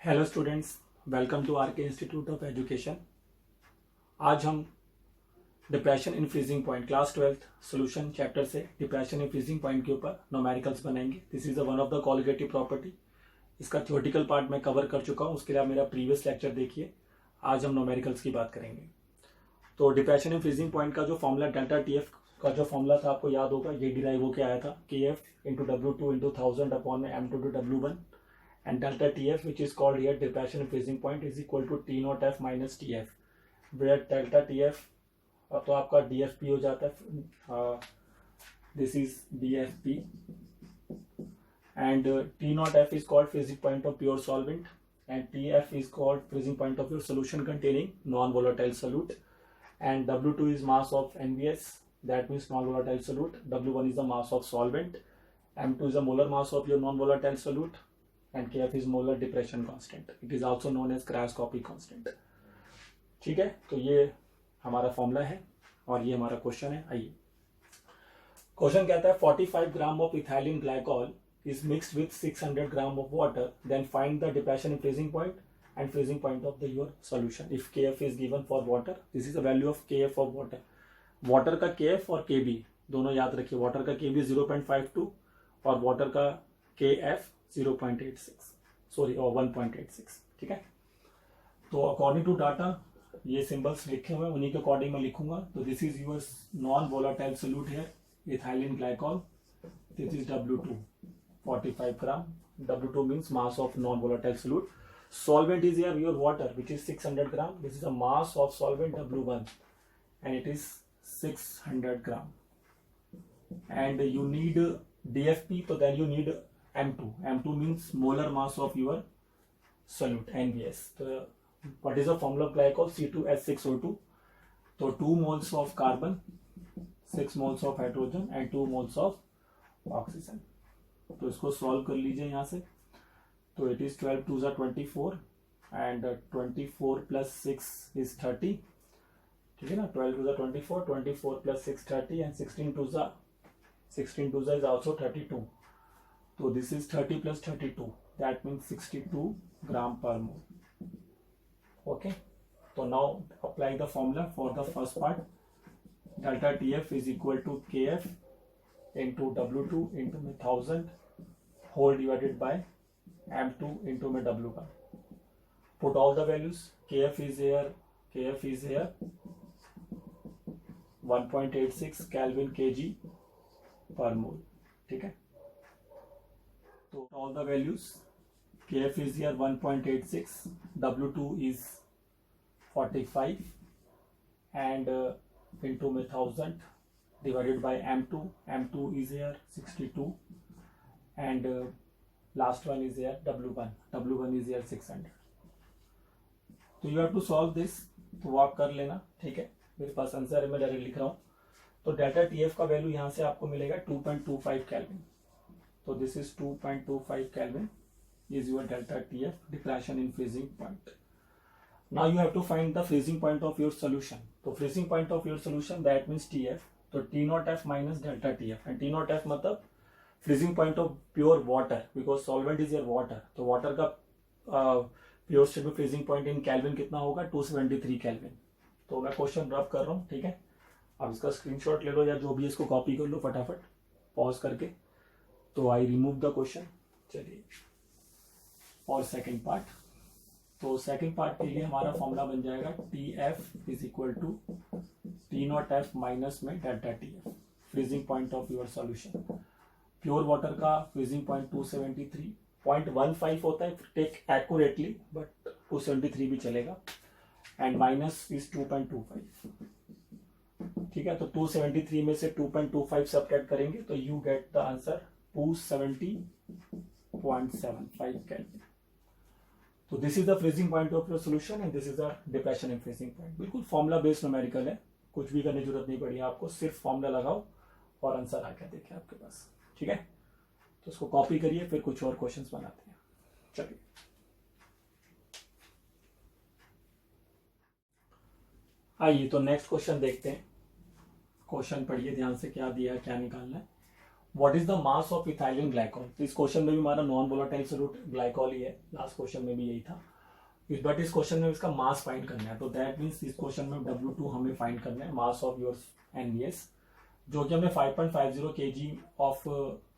Hello students, welcome to R K institute of education. आज हम depression in freezing point class 12th solution chapter से depression in freezing point के ऊपर numericals बनाएंगे। This is one of the colligative property. इसका theoretical part मैं cover कर चुका हूँ, उसके लिए आप मेरा प्रीवियस लेक्चर देखिए। आज हम न्यूमेरिकल्स की बात करेंगे। तो डिप्रेशन इन फ्रीजिंग पॉइंट का जो फॉर्मूला डेल्टा टी एफ का जो फॉर्मूला था आपको याद होगा, ये डिराइव होकर आया था के F into W2 into 1000 upon में M2 to W1 and delta TF, which is called here depression in freezing point, is equal to T naught F minus TF, where delta TF तो आपका DFP हो जाता है, this is DFP, and T naught F is called freezing point of pure solvent, and TF is called freezing point of your solution containing non-volatile solute, and W2 is mass of NVS, that means non-volatile solute. W1 is the mass of solvent, M2 is the molar mass of your non-volatile solute, and Kf is molar depression constant. It is also known as Kraskopy constant. ठीक है, तो ये हमारा formula है और ये हमारा question है। आइए, क्वेश्चन कहता है 45 gram of ethylene glycol is mixed with 600 gram of water, then find the depression in freezing point and freezing point of your solution. If Kf is given for water, this is the value of Kf of water. Water का Kf और Kb दोनों याद रखिए। Water का Kb 0.52 और water का Kf 0.86, sorry, और 1.86। ठीक है, तो अकॉर्डिंग टू डाटा ये सिंबल्स लिखे हुए हैं, उन्हीं के अकॉर्डिंग मैं लिखूंगा। तो this is your non volatile solute है ethylene glycol. This is W2 45 gram. W2 means mass of non-volatile solute. Solvent is here your water, which is 600 gram. This is a mass of solvent W1, and it is 600 gram. And you need DFP, so then you need M2. M2 means molar mass of your solute, NVS. So what is the formula of glycol? C2H6O2. So 2 moles of carbon, 6 moles of hydrogen and 2 moles of oxygen. तो इसको solve कर लीजिए यहाँ से। तो it is 12 2 24 and 24 plus 6 is 30। ठीक है ना, 12 2 24, 24 प्लस 6 30 एंड 16 2 इज आल्सो 32। तो this is 30 plus 32, that means 62 gram per mole. Okay, तो now apply the formula for the first part. Delta TF is equal to KF into W2 into में 1000 whole divided by M2 into में W1. Put all the values. KF is here 1.86 Kelvin kg per mole. ठीक है, तो all the values. KF is here 1.86, W2 is 45 and into में 1000 divided by M2 is here 62 and last one is here W1 is here 600. तो you have to solve this, तो वो आप कर लेना। ठीक है, मेरे पास आंसर है, मैं डायरेक्ट लिख रहा हूँ। तो डेल्टा TF का वैल्यू यहाँ से आपको मिलेगा 2.25 केल्विन। तो this is 2.25 kelvin is your delta TF depression in freezing point. Now you have to find the freezing point of your solution. तो freezing point of your solution, that means TF, तो T naught F minus delta TF, and T naught F मतलब freezing point of pure water, because solvent is your water. तो water का pure state में freezing point in Kelvin कितना होगा? 273 Kelvin। तो मैं question rough कर रहा हूँ। ठीक है, आप इसका स्क्रीनशॉट ले लो या जो भी, इसको कॉपी कर लो फटाफट पॉज करके। तो आई रिमूव द क्वेश्चन। चलिए, और सेकेंड पार्ट। तो सेकेंड पार्ट के लिए हमारा फॉर्मूला बन जाएगा TF is equal to T naught F minus में delta TF, freezing point of your solution. Pure water का फ्रीजिंग पॉइंट 273.15 होता है, टेक एक्यूरेटली, बट 273 भी चलेगा, एंड माइनस इज 2.25। ठीक है, तो 273 में से 2.25 सब्ट्रैक्ट करेंगे तो you get the answer 270.75 kelvin. तो this is the freezing point of your solution and this is the depression in freezing point. बिल्कुल फॉर्मूला बेस्ड न्यूमेरिकल है, कुछ भी करने की जरूरत नहीं पड़ी आपको, सिर्फ फॉर्मूला लगाओ और आंसर आ गया, देखिए आपके पास। ठीक है, तो इसको कॉपी करिए, फिर कुछ और क्वेश्चंस बनाते हैं। चलिए, आइए तो नेक्स्ट क्वेश्चन देखते हैं। क्वेश्चन पढ़िए ध्यान से, क्या दिया है, क्या निकालना है। What is the mass of ethylene glycol. इस क्वेश्चन में भी हमारा नॉन वोलेटाइल सॉल्यूट ग्लाइकॉल ही है, लास्ट क्वेश्चन में भी यही था, बट इस क्वेश्चन में इसका मास फाइंड करना है। तो दैट मीन्स इस क्वेश्चन में W2 हमें फाइंड करना है, मास ऑफ योर NVS, जो कि हमने 5.50 kg ऑफ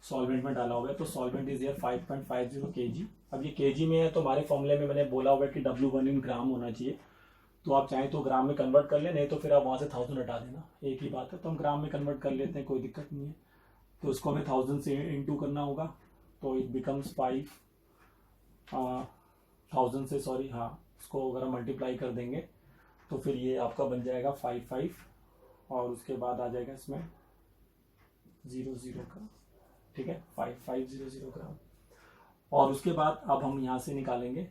सॉल्वेंट में डाला हुआ है। तो सॉल्वेंट इज हियर 5.50 kg। अब ये kg में है तो हमारे फॉर्मूले में मैंने बोला हुआ है कि W1 इन ग्राम होना चाहिए, तो आप चाहें तो ग्राम में कन्वर्ट कर लें, नहीं तो फिर आप वहाँ से 1000 हटा देना, एक ही बात है। तो हम ग्राम में कन्वर्ट कर लेते हैं, कोई दिक्कत नहीं है। तो इसको हमें 1000 से इंटू करना होगा, तो इट बिकम्स 1000 से, सॉरी हाँ, इसको अगर हम मल्टीप्लाई कर देंगे तो फिर ये आपका बन जाएगा 55 और उसके बाद आ जाएगा इसमें 00 का, ठीक है, 5500 ग्राम। और उसके बाद अब हम यहाँ से निकालेंगे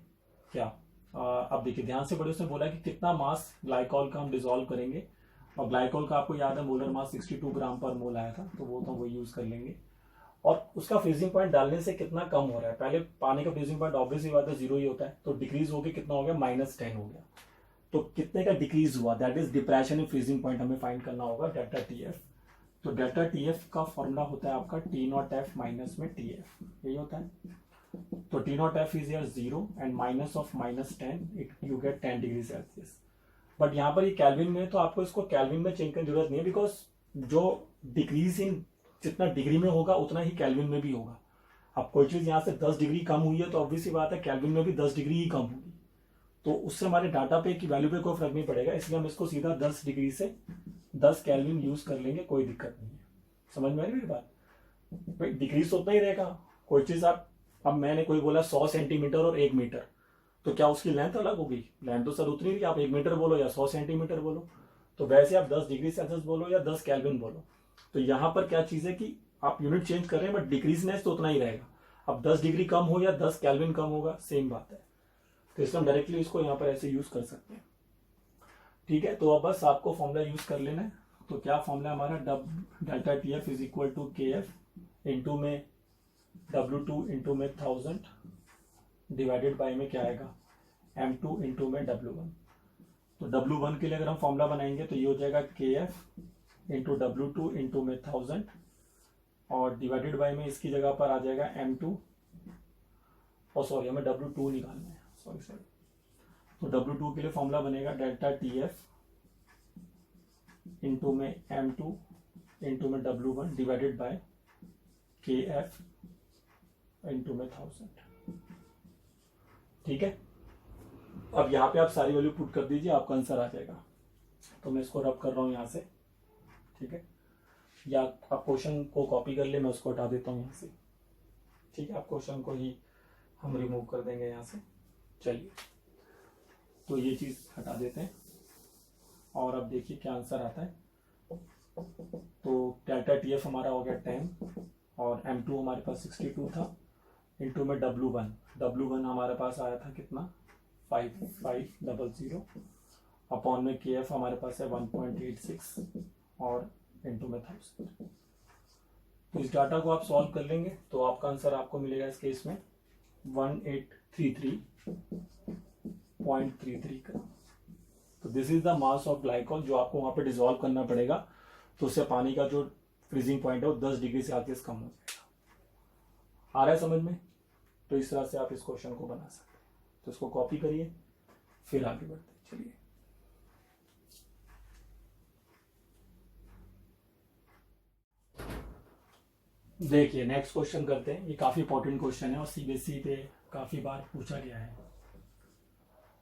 क्या, अब देखिए ध्यान से पढ़िए, उसने बोला कि कितना मास ग्लाइकॉल का हम डिसॉल्व करेंगे, और ग्लाइकॉल का आपको याद है मोलर मास 62 ग्राम पर मोल आया था, तो वो तो वही यूज कर लेंगे। और उसका फ्रीजिंग पॉइंट डालने से कितना कम हो रहा है, पहले पानी का फ्रीजिंग पॉइंट ऑब्वियसली बात है 0 ही होता है, तो डिक्रीज होकर कितना हो गया, -10 हो गया। तो कितने का डिक्रीज हुआ, that is depression in freezing point, हमें फाइंड करना होगा डेल्टा TF। तो डेल्टा TF का फॉर्मूला होता है आपका T0F माइनस में TF, यही होता है। तो T0F is your 0 and minus of -10 you get 10 degree Celsius. But यहाँ पर ये कैल्विन में है, तो आपको इसको कैल्विन में चेंज करने की जरूरत नहीं है, बिकॉज जो डिक्रीज इन जितना डिग्री में होगा उतना ही कैल्विन में भी होगा। अब कोई चीज यहाँ से 10 डिग्री कम हुई है तो ऑब्वियसली बात है कैल्विन में भी 10 डिग्री ही कम होगी, तो उससे हमारे डाटा पे की वैल्यू पे कोई फर्क नहीं पड़ेगा, इसलिए हम इसको सीधा 10 डिग्री से 10 कैल्विन यूज कर लेंगे, कोई दिक्कत नहीं है। समझ में आ रही मेरी बात, भाई डिक्रीज तो उतना ही रहेगा। कोई चीज आप, अब मैंने कोई बोला 100 सेंटीमीटर और 1 मीटर, तो क्या उसकी लेंथ अलग होगी, लेंथ तो सर उतनी ही, आप 1 मीटर बोलो या 100 सेंटीमीटर बोलो, तो वैसे आप 10 डिग्री सेल्सियस बोलो या 10 कैल्विन बोलो, तो यहाँ पर क्या चीज है कि आप यूनिट चेंज कर रहे हैं बट डिक्रीजनेस तो उतना ही रहेगा। अब 10 डिग्री कम हो या 10 कैल्विन कम होगा, सेम बात है। तो इसलिए हम डायरेक्टली इसको यहाँ पर ऐसे यूज कर सकते हैं, ठीक है। तो अब बस आपको फॉर्मूला यूज कर लेना है। तो क्या फॉर्मूला हमारा, delta TF is equal to KF into में W2 इंटू में 1000 डिवाइडेड बाय में क्या आएगा M2 इंटू में W1। तो W1 के लिए अगर हम फॉर्मूला बनाएंगे तो ये हो जाएगा KF इंटू W2 इंटू में 1000 और डिवाइडेड बाय में इसकी जगह पर आ जाएगा M2, और सॉरी हमें W2 निकालना है, सॉरी। तो W2 के लिए फॉर्मूला बनेगा डेल्टा TF इंटू में M2 इंटू में W1 divided by KF into में 1000, ठीक है। अब यहाँ पे आप सारी वैल्यू पुट कर दीजिए, आपका आंसर आ जाएगा। तो मैं इसको रब कर रहा हूँ यहाँ से, ठीक है, या आप क्वेश्चन को कॉपी कर ले, मैं उसको हटा देता हूँ यहाँ से, ठीक है। आप क्वेश्चन को ही हम रिमूव कर देंगे यहाँ से, चलिए। तो ये चीज हटा देते हैं और अब देखिए क्या आंसर आता है। तो डेल्टा TF हमारा हो गया 10 और M2 हमारे पास 62 था, इंटू में W1 हमारे पास आया था कितना 5500 अपॉन में KF हमारे पास है 1.86 और इंटू में 1000। तो इस डाटा को आप सॉल्व कर लेंगे तो आपका आंसर आपको मिलेगा इस केस में 1833.33 का। तो this is the mass of glycol जो आपको वहां पे डिसॉल्व करना पड़ेगा, तो उससे पानी का जो फ्रीजिंग पॉइंट है वो 10 डिग्री सेल्सियस कम हो जाएगा। आ रहा है समझ में? तो इस तरह से आप इस क्वेश्चन को बना सकते हैं। तो इसको कॉपी करिए, फिर आगे बढ़ते हैं। चलिए देखिए नेक्स्ट क्वेश्चन करते हैं। ये काफी इंपॉर्टेंट क्वेश्चन है और CBSE पे काफी बार पूछा गया है।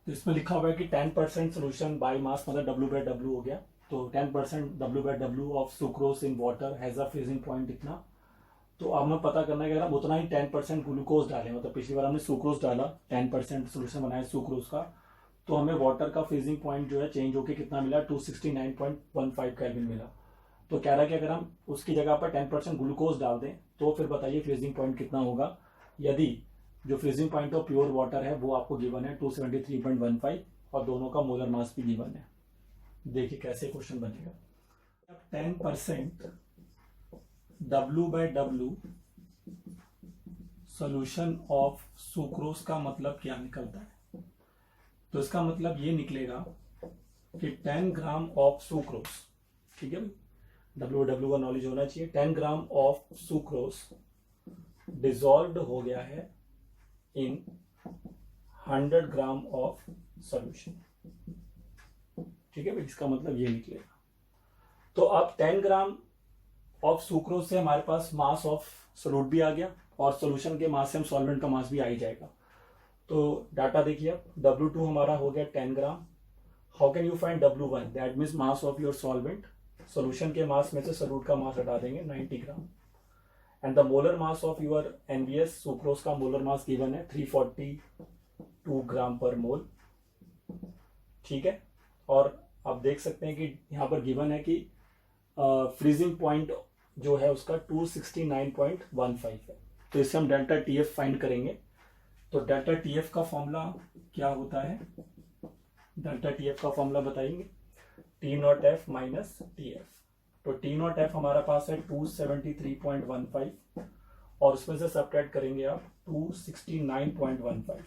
तो इसमें लिखा हुआ है कि 10% सोल्यूशन बाय मास मतलब W/W हो गया। तो 10% W/W of sucrose in water has a freezing point इतना। तो अब हमें पता करना है कि हम उतना ही 10% ग्लूकोज डालें, मतलब पिछली बार हमने सुक्रोज डाला, 10% सोल्यूशन बनाया सुक्रोज का, तो हमें वाटर का फ्रीजिंग पॉइंट जो है चेंज होकर कितना मिला 269.15 केल्विन मिला। तो कह रहा है कि अगर हम उसकी जगह पर 10% ग्लूकोज डाल दें तो फिर बताइए फ्रीजिंग पॉइंट कितना होगा। यदि जो freezing point of pure water है वो आपको गिवन है 273.15 और दोनों का मोलर मास भी गिवन है। देखिए कैसे क्वेश्चन बनेगा। 10% W/W सोल्यूशन ऑफ सुक्रोज का मतलब क्या निकलता है? तो इसका मतलब ये निकलेगा कि 10 ग्राम ऑफ सुक्रोज, ठीक है भाई, डब्ल्यू का नॉलेज होना चाहिए। 10 ग्राम ऑफ सुक्रोज डिजॉल्व्ड हो गया है इन 100 ग्राम ऑफ सॉल्यूशन। ठीक है भाई, इसका मतलब ये निकलेगा। तो अब 10 ग्राम ऑफ सुक्रोज से हमारे पास मास ऑफ सोल्यूट भी आ गया और सोल्यूशन के मास से हम सॉल्वेंट का मास भी आ ही जाएगा। तो डाटा देखिए, अब W2 हमारा हो गया 10 gram. How can you find W1? That means mass of your solvent. Solution के मास में से सोल्यूट का मास हटा देंगे 90 gram. And the molar mass of your NBS sucrose का मोलर मास गिवन है 342 ग्राम पर मोल। ठीक है, और आप देख सकते हैं कि यहाँ पर गिवन है कि फ्रीजिंग पॉइंट जो है उसका 269.15 है। तो इससे हम डेल्टा TF फाइंड करेंगे। तो डेल्टा TF का फॉर्मूला क्या होता है? डेल्टा TF का फॉर्मूला बताएंगे, T0F माइनस TF। तो T0F हमारा पास है 273.15 और उसमें से सब्ट्रैक्ट करेंगे आप 269.15।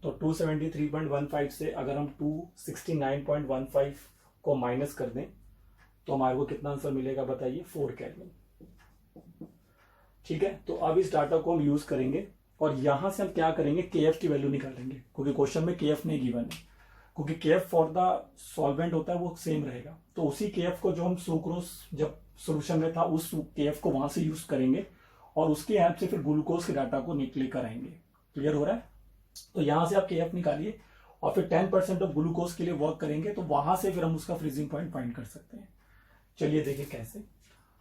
तो 273.15 से अगर हम 269.15 को माइनस कर दें तो हमारे को कितना आंसर मिलेगा बताइए? 4 केल्विन। ठीक है, तो अब इस डाटा को हम यूज करेंगे और यहां से हम क्या करेंगे? KF की वैल्यू निकालेंगे, क्योंकि क्वेश्चन में KF नहीं गिवन है। क्योंकि KF फॉर द सॉल्वेंट होता है वो सेम रहेगा, तो उसी KF को जो हम सुक्रोज जब सोल्यूशन में था उस KF को वहां से यूज करेंगे और उसके हेल्प से फिर ग्लूकोज के डाटा को लेकर आएंगे। क्लियर हो रहा है? तो यहां से आप KF निकालिए और फिर 10% ऑफ ग्लूकोज के लिए वर्क करेंगे, तो वहां से फिर हम उसका फ्रीजिंग पॉइंट फाइंड कर सकते हैं। चलिए देखिए कैसे।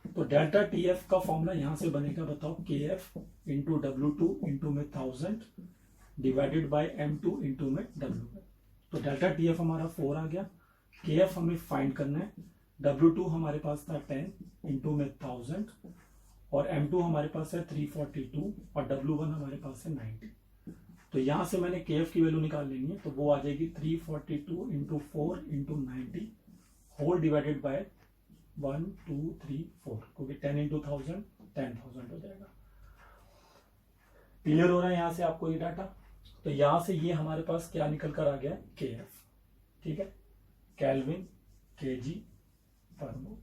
तो डेल्टा TF का फॉर्मूला यहां से बनेगा, बताओ, KF इंटू W2 इंटू में 1000 डिवाइडेड बाई M2 इंटू में W1। तो डेल्टा TF हमारा 4 आ गया। KF हमें फाइंड करना है। W2 हमारे पास था 10 इंटू में 1000 और M2 हमारे पास है 342 और W1 हमारे पास है 90। तो यहां से मैंने KF की वैल्यू निकाल लेनी है, तो वो आ जाएगी 342 into 4 into 90 whole divided by 1 2 3 4, क्योंकि 10 इंटू 1000 10,000 हो जाएगा। क्लियर हो रहा है यहां से आपको ये डाटा? तो यहां से ये हमारे पास क्या निकल कर आ गया? KF। ठीक है, केल्विन kg पर मोल।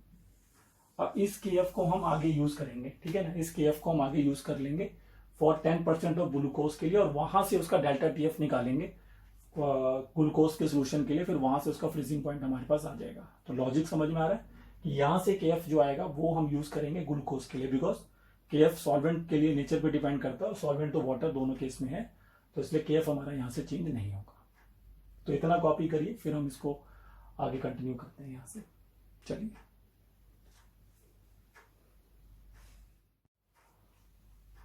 अब इस KF को हम आगे यूज करेंगे, ठीक है ना, इस KF को हम आगे यूज कर लेंगे फॉर 10% ऑफ ग्लूकोज के लिए और वहां से उसका डेल्टा TF निकालेंगे ग्लूकोज के सोल्यूशन के लिए, फिर वहां से उसका फ्रीजिंग पॉइंट हमारे पास आ जाएगा। तो लॉजिक समझ में आ रहा है कि यहां से KF जो आएगा वो हम यूज करेंगे ग्लूकोज के लिए, बिकॉज KF सॉल्वेंट के लिए नेचर पे डिपेंड करता है, सॉल्वेंट तो वाटर दोनों केस में है, तो इसलिए KF हमारा यहां से चेंज नहीं होगा। तो इतना कॉपी करिए, फिर हम इसको आगे कंटिन्यू करते हैं यहां से। चलिए,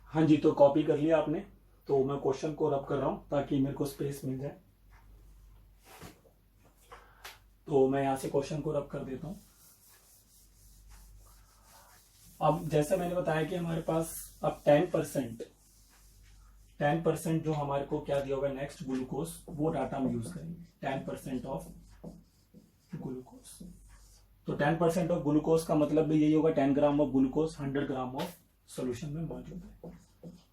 हाँ जी, तो कॉपी कर लिया आपने, तो मैं क्वेश्चन को रब कर रहा हूं ताकि मेरे को स्पेस मिल जाए। तो मैं यहां से क्वेश्चन को रब कर देता हूं। अब जैसे मैंने बताया कि हमारे पास अब 10% जो हमारे को क्या दिया होगा नेक्स्ट, ग्लूकोज, वो डाटा हम यूज करेंगे। 10% ऑफ ग्लूकोज। तो 10% ऑफ ग्लूकोज का मतलब भी यही होगा 10 gram of glucose 100 gram of solution में मौजूद है।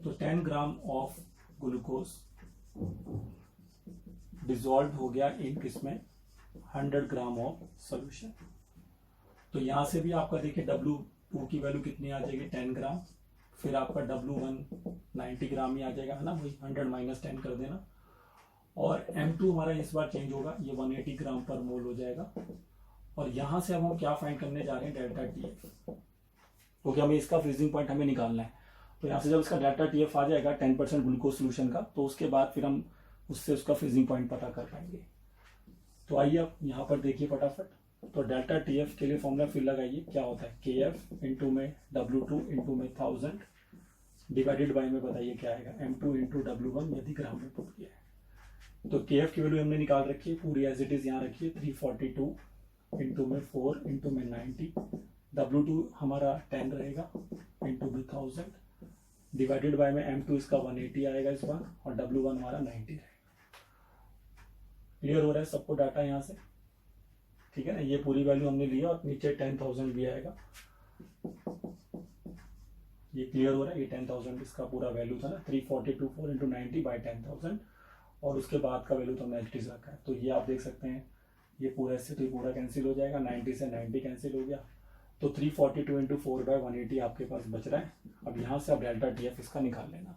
तो 10 ग्राम ऑफ ग्लूकोज डिजॉल्व हो गया इन किसमें? 100 ग्राम ऑफ सोल्यूशन। तो यहां से भी आपका देखिए W2 की वैल्यू कितनी आ जाएगी? 10 ग्राम। फिर आपका W1 90 ग्राम ही आ जाएगा, है ना, वही 100 माइनस 10 कर देना। और M2 हमारा इस बार चेंज होगा, ये 180 ग्राम पर मोल हो जाएगा। और यहां से अब हम क्या फाइंड करने जा रहे हैं? डेल्टा TF, क्योंकि हमें इसका फ्रीजिंग पॉइंट हमें निकालना है। तो यहाँ से जब इसका डेल्टा TF आ जाएगा 10% ग्लूकोज सोल्यूशन का, तो उसके बाद फिर हम उससे उसका फ्रीजिंग पॉइंट पता कर पाएंगे। तो आइए आप यहाँ पर देखिए फटाफट। तो डेल्टा TF के लिए फॉर्मूला फिर लगाइए, क्या होता है? KF इंटू में W2 इंटू में 1000 डिवाइडेड बाई में बताइए क्या आएगा? M2 इंटू W1 यदि ग्राम में पुट किया है। तो KF की वैल्यू हमने निकाल रखी है, पूरी एज इट इज यहाँ रखिए। 342 इंटू में 4 इंटू में 90, W2 हमारा 10 रहेगा इंटू में 1000 डिवाइडेड बाय में M2 इसका 180 आएगा इस बार और W1 हमारा 90 रहेगा। क्लियर हो रहा है सबको डाटा यहाँ से? ठीक है ना, ये पूरी वैल्यू हमने ली और नीचे 10,000 भी आएगा। ये क्लियर हो रहा है? ये 10,000 इसका पूरा वैल्यू था ना, 342 4 इंटू 90 बाई 10,000 और उसके बाद का वैल्यू तो हमने एच रखा है। तो ये आप देख सकते हैं, ये पूरा इससे तो पूरा कैंसिल हो जाएगा, 90 से 90 कैंसिल हो गया। तो 342 इंटू 4/180 आपके पास बच रहा है। अब यहाँ से आप डेल्टा टी एफ इसका निकाल लेना।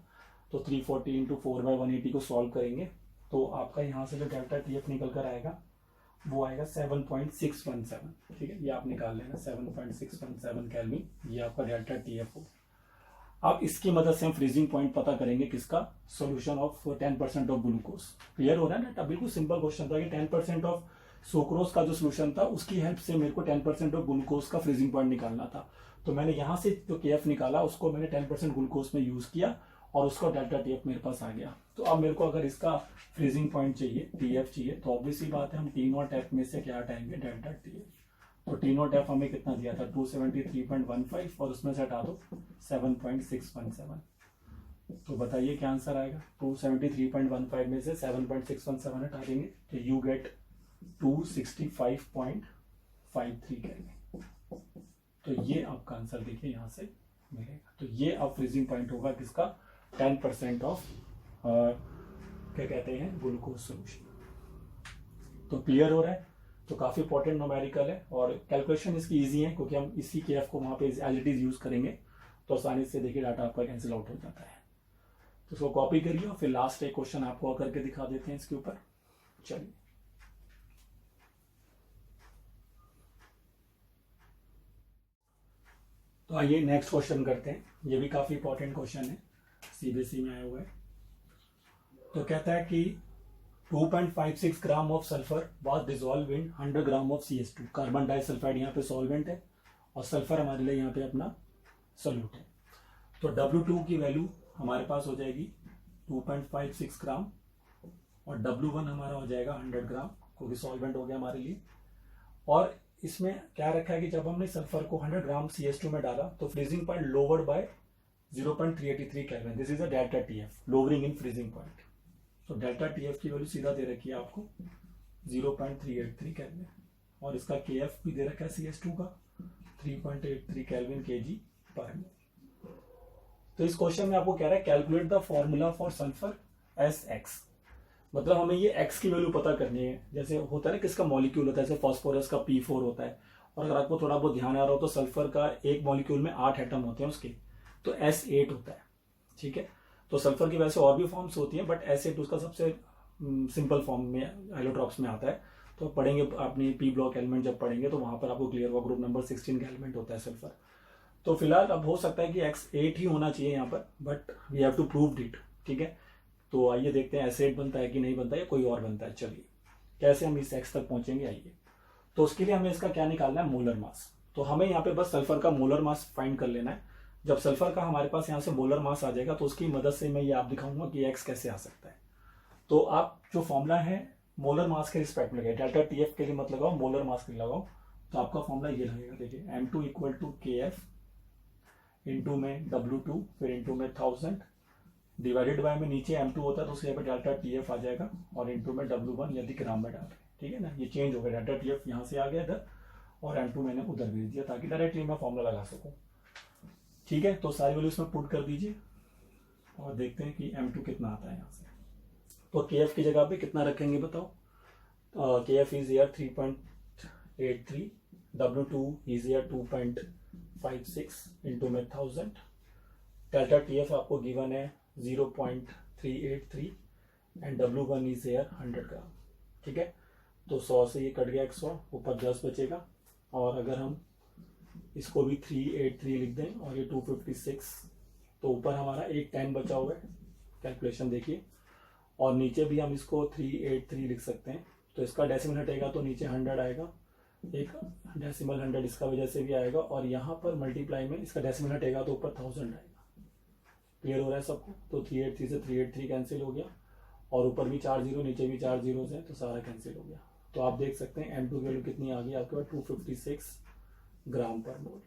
तो 340 इंटू 4/180 को सॉल्व करेंगे तो आपका यहाँ से जो डेल्टा टी एफ निकल कर आएगा वो आएगा 7.617। ठीक है, ये आप निकाल लेना 7.617 केल्विन, ये आपका डेल्टा टी एफ हो। अब इसकी मदद से हम फ्रीजिंग पॉइंट पता करेंगे किसका, solution of 10% of glucose. Clear हो रहा है ना, बिल्कुल सिंपल क्वेश्चन था कि 10% ऑफ सुक्रोज का जो सोल्यूशन था उसकी हेल्प से मेरे को 10% ऑफ ग्लूकोज का फ्रीजिंग पॉइंट निकालना था। तो मैंने यहाँ से जो के एफ निकाला उसको मैंने 10% ग्लूकोज में यूज किया और उसका डेल्टा टी एफ मेरे पास आ गया। तो अब मेरे को अगर इसका फ्रीजिंग पॉइंट चाहिए, टी एफ चाहिए, तो ऑब्वियसली बात है हम टी नॉट एफ में से क्या हटाएंगे, डेल्टा टी एफ। तो टी नॉट एफ हमें कितना दिया था 273.15 और उसमें से हटा दो 7.617। तो बताइए क्या आंसर आएगा। 273.15 में से 7.617 हटा देंगे तो यू गेट 265.53 केल्विन। तो ये आपका आंसर देखिए यहाँ से मिलेगा। तो ये अब फ्रीजिंग पॉइंट होगा किसका, 10% ऑफ क्या कहते हैं ग्लूकोज सोल्यूशन। तो क्लियर हो रहा है। तो काफी इंपॉर्टेंट न्यूमेरिकल है और कैलकुलेशन इसकी इजी है क्योंकि हम इसी के एफ को वहां पे एज इट इज यूज करेंगे तो आसानी से देखिए डाटा आपका कैंसिल आउट हो जाता है। तो इसको कॉपी करिए और फिर लास्ट एक क्वेश्चन आपको करके दिखा देते हैं इसके ऊपर। चलिए तो आइए नेक्स्ट क्वेश्चन करते हैं। ये भी काफी इंपॉर्टेंट क्वेश्चन है, सीबीएसई में आया हुआ है। तो कहता है कि 2.56 gram of sulphur was dissolve in 100 gram of CH2। Carbon disulphide यहाँ पे सॉल्वेंट है और सल्फर हमारे लिए यहाँ पे अपना सोल्यूट है। तो W2 की वैल्यू हमारे पास हो जाएगी 2.56 ग्राम और W1 हमारा हो जाएगा 100 ग्राम क्योंकि सॉल्वेंट हो गया हमारे लिए। और इसमें क्या रखा है कि जब हमने सल्फर को 100 ग्राम CH2 में डाला तो freezing point lowered by 0.383 kelvin. This is a delta TF, lowering in freezing point. तो डेल्टा टीएफ की वैल्यू सीधा दे रखी है आपको 0.383 केल्विन और इसका केएफ भी दे रखा है CH2 का 3.83 केल्विन kg पर मोल। तो इस क्वेश्चन में आपको कह रहा है calculate the formula for sulphur SX। मतलब हमें ये X की वैल्यू पता करनी है। जैसे होता है ना किसका मॉलिक्यूल होता है, जैसे फास्फोरस का P4 होता है और अगर आपको थोड़ा बहुत ध्यान आ रहा हो तो सल्फर का एक मॉलिक्यूल में 8 एटम होते हैं उसके, तो S8 होता है। ठीक है, तो सल्फर की वैसे और भी फॉर्म्स होती हैं बट S8 उसका सबसे सिंपल फॉर्म में एलोट्रॉप्स में आता है। तो पढ़ेंगे अपनी पी ब्लॉक एलिमेंट जब पढ़ेंगे तो वहां पर आपको क्लियर हुआ ग्रुप नंबर 16 का एलिमेंट होता है सल्फर। तो फिलहाल अब हो सकता है कि X8 ही होना चाहिए यहाँ पर, but we have to prove it. ठीक है, तो आइए देखते हैं S8 बनता है कि नहीं बनता है, कोई और बनता है। चलिए कैसे हम इस X तक पहुंचेंगे, आइए। तो उसके लिए हमें इसका क्या निकालना है, मोलर मास। तो हमें यहाँ पे बस सल्फर का मोलर मास फाइंड कर लेना है। जब सल्फर का हमारे पास यहाँ से मोलर मास आ जाएगा तो उसकी मदद से मैं ये आप दिखाऊंगा कि X कैसे आ सकता है। तो आप जो फॉर्मूला है मोलर मास के रिस्पेक्ट में लगाए, डेल्टा टीएफ के लिए मत लगाओ, मोलर मास के लिए लगाओ। तो आपका फॉर्मूला ये लगेगा, देखिए M2 equal to KF into में W2 फिर इंटू में 1000 डिवाइडेड बाय में नीचे M2 होता है तो उसके यहाँ पे डेल्टा TF आ जाएगा और इंटू में W1 यदि ग्राम में डाल रहे। ठीक है ना, ये चेंज हो गया, डेल्टा TF यहाँ से आ गया इधर और M2 मैंने उधर भेज दिया ताकि डायरेक्टली मैं फॉर्मूला लगा सकूँ। ठीक है, तो सारी वैल्यू इसमें पुट कर दीजिए और देखते हैं कि M2 कितना आता है यहाँ से। तो KF की जगह पे कितना रखेंगे बताओ। KF is here 3.83, W2 is here 2.56 into में 1000, डेल्टा TF आपको गिवन है 0.383 एंड W1 इज हियर 100 ग्राम। ठीक है, तो 100 से ये कट गया 100, ऊपर 10 बचेगा और अगर हम इसको भी 383 लिख दें और ये 256 तो ऊपर हमारा एक 10 बचा हुआ है, कैलकुलेशन देखिए, और नीचे भी हम इसको 383 लिख सकते हैं। तो इसका डेसिमल हटेगा तो नीचे 100 आएगा, एक डेसिमल 100 इसका वजह से भी आएगा और यहाँ पर मल्टीप्लाई में इसका डेसिमल हटेगा तो ऊपर 1000 आएगा। क्लियर हो रहा है सबको। तो 383 से 383 कैंसिल हो गया और ऊपर भी 4 जीरो नीचे भी 4 जीरो है तो सारा कैंसिल हो गया। तो आप देख सकते हैं M2 की वैल्यू कितनी आ गई आपके पास 256 ग्राम पर मोल।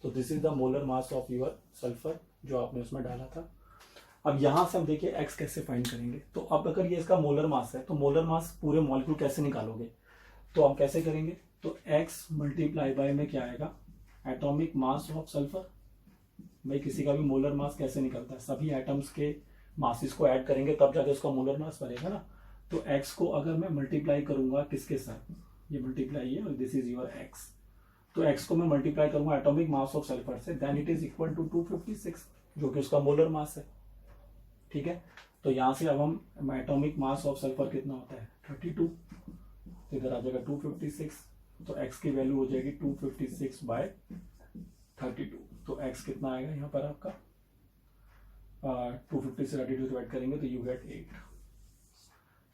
तो this is the molar mass of your sulphur जो आपने उसमें डाला था। अब यहां से हम देखिए X कैसे फाइंड करेंगे। तो अब अगर ये इसका मोलर मास है तो मोलर मास पूरे मॉलिक्यूल कैसे निकालोगे, तो हम कैसे करेंगे। तो X मल्टीप्लाई बाय में क्या आएगा, एटॉमिक मास ऑफ सल्फर। भाई किसी का भी मोलर मास कैसे निकलता है, सभी एटम्स के मासेस को ऐड करेंगे तब जाके उसका मोलर मास बनेगा ना। तो X को अगर मैं मल्टीप्लाई करूंगा किसके साथ, ये मल्टीप्लाई है और दिस इज योर X, तो x को मैं मल्टीप्लाई करूंगा एटॉमिक मास ऑफ सल्फर से, then it is equal to 256 जो कि उसका मोलर मास है। ठीक है, तो यहां से अब हम एटॉमिक मास ऑफ सल्फर कितना होता है 32, तो इधर आ जाएगा 256, तो x की वैल्यू हो जाएगी 256/32। तो x कितना आएगा यहाँ पर आपका 250 से 32 डिवाइड करेंगे तो यू गेट 8।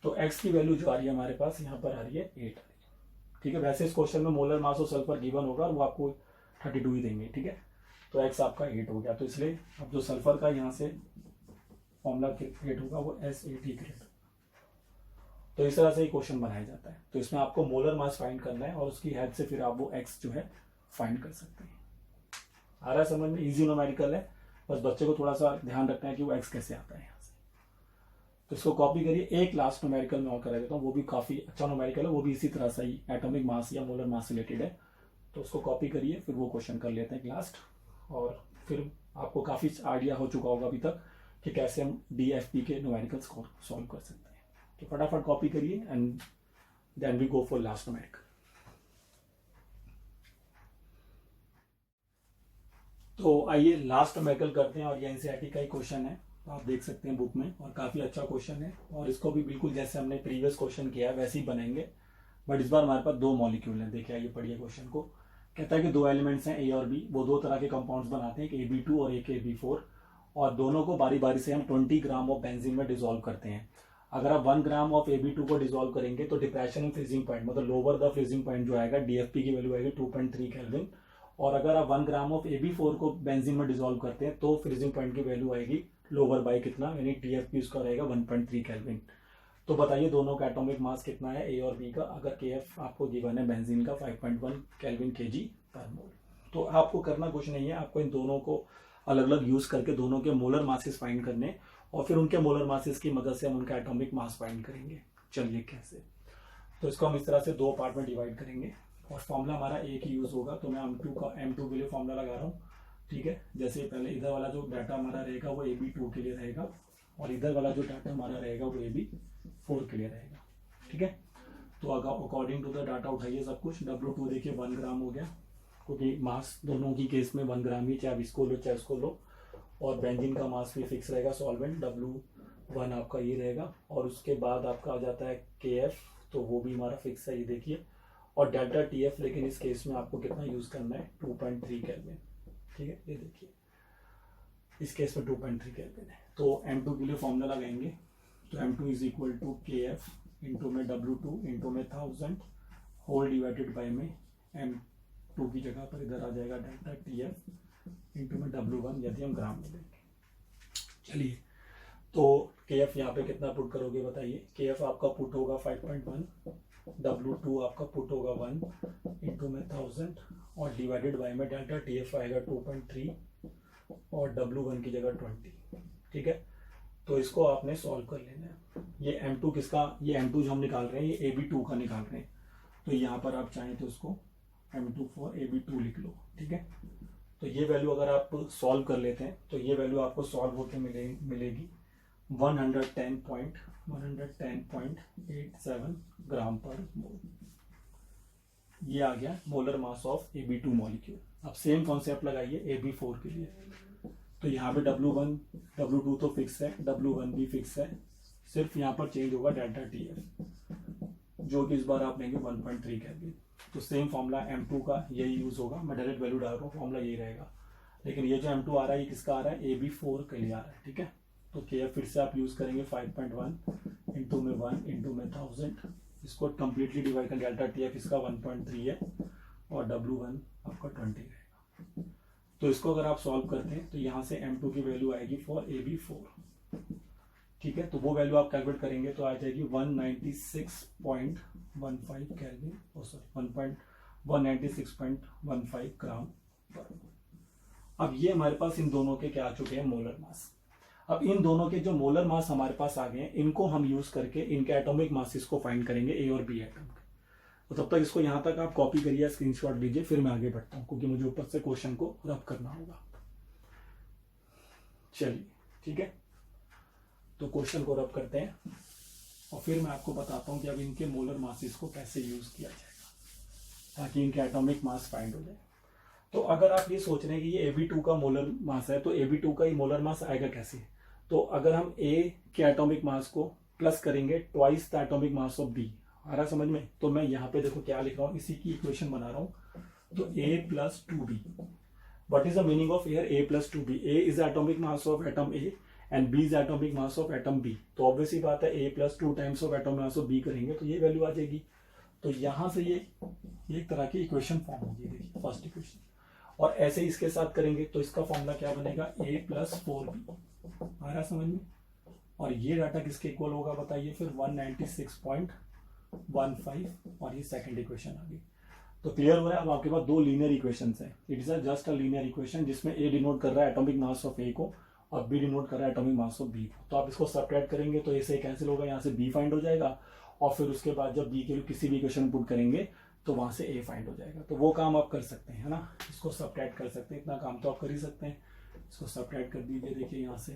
तो x की वैल्यू जो आ रही है हमारे पास यहाँ पर आ रही है 8 आ रही है। ठीक है, वैसे इस क्वेश्चन में molar mass of sulphur given होगा और वो आपको 32 ही देंगे। ठीक है, तो x आपका 8 हो गया, तो इसलिए अब जो सल्फर का यहाँ से फॉर्मूला क्रिएट होगा वो S8 ही क्रिएट होगा। तो इस तरह से ही क्वेश्चन बनाया जाता है। तो इसमें आपको मोलर मास फाइंड करना है और उसकी हेल्प से फिर आप वो x जो है फाइंड कर सकते हैं। आ रहा है समझ में? इजी न्यूमेरिकल है, बस बच्चे को थोड़ा सा ध्यान रखना है कि वो x कैसे आता है यहाँ से। तो इसको कॉपी करिए। एक लास्ट न्यूमेरिकल में और करा देता हूँ, वो भी काफी अच्छा न्यूमेरिकल है, वो भी इसी तरह से ही एटॉमिक मास या मोलर मास रिलेटेड है। तो उसको कॉपी करिए, फिर वो क्वेश्चन कर लेते हैं लास्ट, और फिर आपको काफी आइडिया हो चुका होगा अभी तक कि कैसे हम DFP के न्यूमेरिकल्स को सॉल्व कर सकते हैं। तो फटाफट कॉपी करिए and then we go for last numerical. तो आइए लास्ट न्यूमेरिकल करते हैं, और ये NCERT का ही क्वेश्चन है, तो आप देख सकते हैं बुक में, और काफी अच्छा क्वेश्चन है। और इसको भी बिल्कुल जैसे हमने प्रीवियस क्वेश्चन किया है वैसे ही बनाएंगे, बट इस बार हमारे पास 2 मॉलिक्यूल हैं। देखिए आइए पढ़िए क्वेश्चन को। कहता है कि 2 एलिमेंट्स हैं A और B, वो 2 तरह के कंपाउंड्स बनाते हैं, एक AB2 और एक AB4, और दोनों को बारी बारी से हम 20 ग्राम ऑफ बेंजीन में डिसॉल्व करते हैं। अगर आप 1 ग्राम ऑफ AB2 को डिसॉल्व करेंगे तो डिप्रेशन इन फ्रीजिंग पॉइंट, मतलब लोअर द फ्रीजिंग पॉइंट जो आएगा DFP की वैल्यू आएगी 2.3 केल्विन। और अगर आप 1 ग्राम ऑफ AB4 को बेंजीन में डिसॉल्व करते हैं तो फ्रीजिंग पॉइंट की वैल्यू आएगी लोअर बाय कितना, यानी TFP उसका रहेगा 1.3 केल्विन। तो बताइए दोनों का एटॉमिक मास कितना है A और B का, अगर KF आपको गिवन है बेंजीन का 5.1 केल्विन kg/मोल। तो आपको करना कुछ नहीं है, आपको इन दोनों को अलग अलग यूज करके दोनों के मोलर मासेस फाइंड करने, और फिर उनके मोलर मासेस की मदद से हम उनका एटॉमिक मास फाइंड करेंगे। चलिए कैसे, तो इसको हम इस तरह से 2 पार्ट में डिवाइड करेंगे, और फॉर्मूला हमारा एक ही यूज होगा। तो मैं M2 के लिए फॉर्मूला लगा रहा हूँ। ठीक है, जैसे पहले इधर वाला जो डाटा हमारा रहेगा वो AB2 के लिए रहेगा, और इधर वाला जो डाटा हमारा रहेगा वो AB4 के लिए रहेगा। ठीक है, तो अकॉर्डिंग टू द डाटा उठाइए सब कुछ। W2 देखिए 1 ग्राम हो गया, क्योंकि मास दोनों की केस में 1 ग्राम ही, चाहे आप इसको लो चाहे इसको लो। और बेंजीन का मास भी फिक्स रहेगा, सॉल्वेंट W1 आपका ये रहेगा। और उसके बाद आपका आ जाता है KF, तो वो भी हमारा फिक्स है, ये देखिए। और डेल्टा TF, लेकिन इस केस में आपको कितना यूज करना है 2.3 केल्विन। ठीक है, ये देखिए इस केस में 2.3 केल्विन है। तो M2 के लिए फॉर्मूला लगाएंगे, तो M2 is equal to KF into में W2 इंटू में 1000 होल डिवाइडेड बाई में M2 की जगह पर इधर आ जाएगा डेल्टा TF इंटू में W1, यदि हम ग्राम में लेंगे। चलिए, तो KF यहाँ पे कितना पुट करोगे बताइए। KF आपका पुट होगा 5.1, W2 आपका पुट होगा 1 इंटू में 1000, और डिवाइडेड बाई में डेल्टा TF आएगा 2.3 और W1 की जगह 20। ठीक है, तो इसको आपने सॉल्व कर लेना है। ये M2 किसका, ये M2 जो हम निकाल रहे हैं ये AB2 का निकाल रहे हैं, तो यहाँ पर आप चाहें तो इसको M2 for AB2 लिख लो। ठीक है, तो ये वैल्यू अगर आप सॉल्व कर लेते हैं तो ये वैल्यू आपको सॉल्व होकर मिलेगी 110.87 ग्राम पर मोल। ये आ गया molar mass of AB2 molecule. अब सेम कॉन्सेप्ट लगाइए AB4 के लिए। तो यहाँ पे W1 W2 तो फिक्स है, W1 भी फिक्स है, सिर्फ यहाँ पर चेंज होगा डेल्टा TF, जो कि इस बार आप लेंगे 1.3 केल्विन। तो सेम फॉर्मूला M2 का यही यूज होगा, मैं डायरेक्ट वैल्यू डाल रहा हूँ, फॉर्मूला यही रहेगा। लेकिन ये जो M2 आ रहा है ये किसका आ रहा है, AB4 के लिए आ रहा है। ठीक है, तो KF फिर से आप यूज करेंगे 5.1 इंटू में 1 इंटू में 1000, इसको कंप्लीटली डिवाइड कर, डेल्टा TF इसका 1.3 है और W1 आपका 20 रहेगा। तो इसको अगर आप सॉल्व करते हैं तो यहाँ से M2 की वैल्यू आएगी फॉर AB4। ठीक है, तो वो वैल्यू आप कैलकुलेट करेंगे तो आ जाएगी 196.15 केल्विन, सॉरी 196.15 ग्राम पर। अब ये हमारे पास इन दोनों के क्या आ चुके हैं, मोलर मास। अब इन दोनों के जो मोलर मास हमारे पास आ गए हैं, इनको हम यूज करके इनके एटॉमिक मासेस को फाइंड करेंगे, A और B एटम के। तो तब तक इसको यहां तक आप कॉपी करिए, स्क्रीनशॉट लीजिए, फिर मैं आगे बढ़ता हूं क्योंकि मुझे ऊपर से क्वेश्चन को रब करना होगा। चलिए ठीक है, तो क्वेश्चन को रब करते हैं और फिर मैं आपको बताता हूं कि अब इनके मोलर मासेस को कैसे यूज किया जाएगा। ताकि इनके एटॉमिक मास फाइंड हो जाए। तो अगर आप ये सोच रहे हैं कि ये Ab2 का मोलर मास है, तो Ab2 का ही मोलर मास आएगा कैसे? तो अगर हम A के एटॉमिक मास को प्लस करेंगे twice the atomic mass of B, आ रहा समझ में? तो मैं यहाँ पे देखो क्या लिख रहा हूँ, इसी की इक्वेशन बना रहा हूँ। तो A plus 2B, what is the meaning of here A plus 2B? A is the atomic mass of atom A and B is the atomic mass of atom B। तो ऑब्वियस ही बात है A plus 2 times of atomic mass of B करेंगे तो ये value आ जाएगी। तो यहाँ से ये एक तरह की इक्वेशन फॉर्म होगी, देखिए फर्स्ट इक्वेशन। और ऐसे ही इसके साथ करेंगे तो इसका फॉर्मूला क्या बनेगा, A plus 4B, आ रहा समझ में? और ये डाटा किसके इक्वल होगा बताइए फिर, 196.15, और ये सेकंड इक्वेशन आ गई। तो क्लियर हो रहा है? अब आपके पास दो लीनियर इक्वेशंस हैं। It is just a linear equation जिसमें A डिनोट कर रहा है एटॉमिक मास ऑफ A को और B डिनोट कर रहा है एटॉमिक मास ऑफ B को। तो आप इसको सब्ट्रैक्ट करेंगे तो A से कैंसिल होगा, यहाँ से B फाइंड हो जाएगा, और फिर उसके बाद जब B के किसी भी इक्वेशन पुट करेंगे तो वहां से A फाइंड हो जाएगा। तो वो काम आप कर सकते हैं, है ना, इसको सब्ट्रैक्ट कर सकते हैं, इतना काम तो आप कर ही सकते हैं। इसको सब्ट्रैक्ट कर दीजिए, देखिए यहाँ से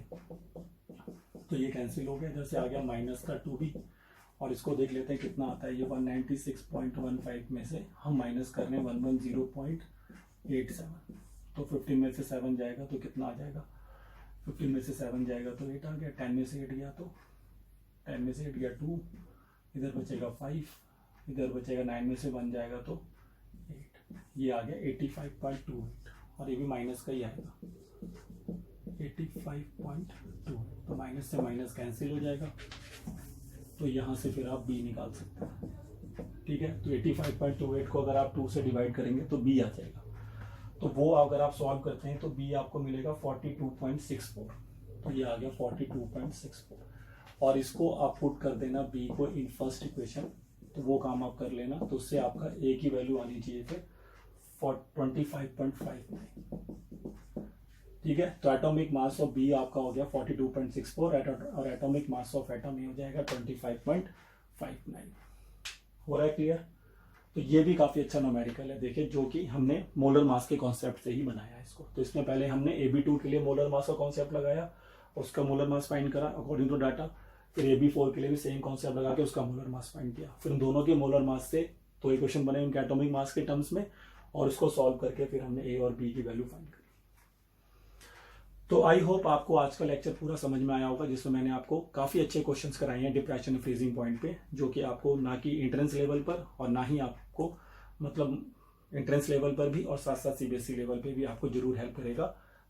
तो ये कैंसिल हो गया, इधर से आ गया माइनस का 2B, और इसको देख लेते हैं कितना आता है। ये 196.15 में से हम माइनस कर रहे हैं 110.87, तो 15 में से 7 जाएगा तो कितना आ जाएगा, 15 में से 7 जाएगा तो 8 आ गया, 10 में से 8 गया तो 10 में से 8 गया 2, इधर बचेगा 5, इधर बचेगा 9 में से 1 जाएगा तो 8, ये आ गया 85.28, और ये भी माइनस का ही आएगा 85.28, तो माइनस से माइनस कैंसिल हो जाएगा, तो यहाँ से फिर आप B निकाल सकते हैं। ठीक है, तो 85.28 को अगर आप 2 से डिवाइड करेंगे तो B आ जाएगा। तो वो अगर आप सॉल्व करते हैं तो B आपको मिलेगा 42.64, तो ये आ गया 42.64, और इसको आप पुट कर देना B को इन फर्स्ट इक्वेशन, तो वो काम आप कर लेना, तो उससे आपका A की वैल्यू आनी चाहिए फिर 25.59। ठीक है, तो एटॉमिक मास ऑफ B आपका हो गया 42.64 और atomic mass of atom A हो जाएगा 25.59। हो रहा है क्लियर? तो ये भी काफी अच्छा न्यूमेरिकल है, देखिए, जो कि हमने मोलर मास के कॉन्सेप्ट से ही बनाया है इसको। तो इसमें पहले हमने Ab2 के लिए मोलर मास का कॉन्सेप्ट लगाया, उसका मोलर मास फाइंड करा अकॉर्डिंग टू डाटा, फिर Ab4 के लिए भी सेम कॉन्सेप्ट लगा के उसका मोलर मास फाइंड किया, फिर दोनों के मोलर मास से तो इक्वेशन बने उनके एटॉमिक मास के टर्म्स में, और उसको सॉल्व करके फिर हमने A और B की वैल्यू फाइंड करी। तो आई होप आपको आज का लेक्चर पूरा समझ में आया होगा, जिसमें मैंने आपको काफ़ी अच्छे क्वेश्चंस कराए हैं डिप्रेशन फ्रीजिंग पॉइंट पे, जो कि आपको ना कि एंट्रेंस लेवल पर और ना ही आपको मतलब एंट्रेंस लेवल पर भी और साथ साथ CBSE लेवल पे भी आपको जरूर हेल्प करेगा,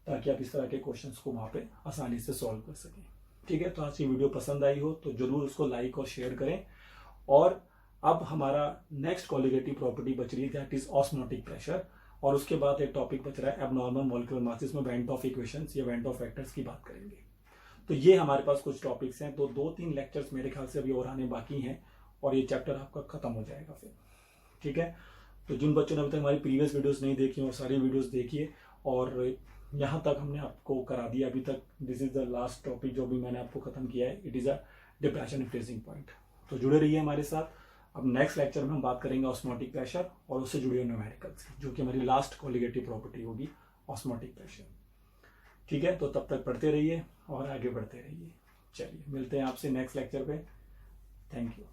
ताकि आप इस तरह के क्वेश्चंस को वहाँ पे आसानी से सॉल्व कर सकें। ठीक है, तो आज की वीडियो पसंद आई हो तो जरूर उसको लाइक और शेयर करें। और अब हमारा नेक्स्ट कोलिगेटिव प्रॉपर्टी बच रही है, दैट इज ऑस्मोटिक प्रेशर, और उसके बाद एक टॉपिक बच रहा है एबनॉर्मल मॉलिक्यूलर मासेस में वेंट ऑफ इक्वेशंस या वेंट ऑफ वेक्टर्स की बात करेंगे। तो ये हमारे पास कुछ टॉपिक्स हैं, तो 2-3 लेक्चर्स मेरे ख्याल से अभी और आने बाकी हैं, और ये चैप्टर आपका खत्म हो जाएगा फिर। ठीक है, तो जिन बच्चों ने अभी तक हमारी प्रीवियस वीडियोस नहीं देखी और सारी वीडियोस देखिए, और यहाँ तक हमने आपको करा दिया अभी तक। This is the last topic जो भी मैंने आपको खत्म किया है, it is a depression freezing point. तो जुड़े रहिए हमारे साथ। अब नेक्स्ट लेक्चर में हम बात करेंगे ऑस्मोटिक प्रेशर और उससे जुड़े हुए न्यूमेरिकल्स की, जो कि हमारी लास्ट कोलिगेटिव प्रॉपर्टी होगी, ऑस्मोटिक प्रेशर। ठीक है, तो तब तक पढ़ते रहिए और आगे बढ़ते रहिए। चलिए, मिलते हैं आपसे नेक्स्ट लेक्चर पे। Thank you.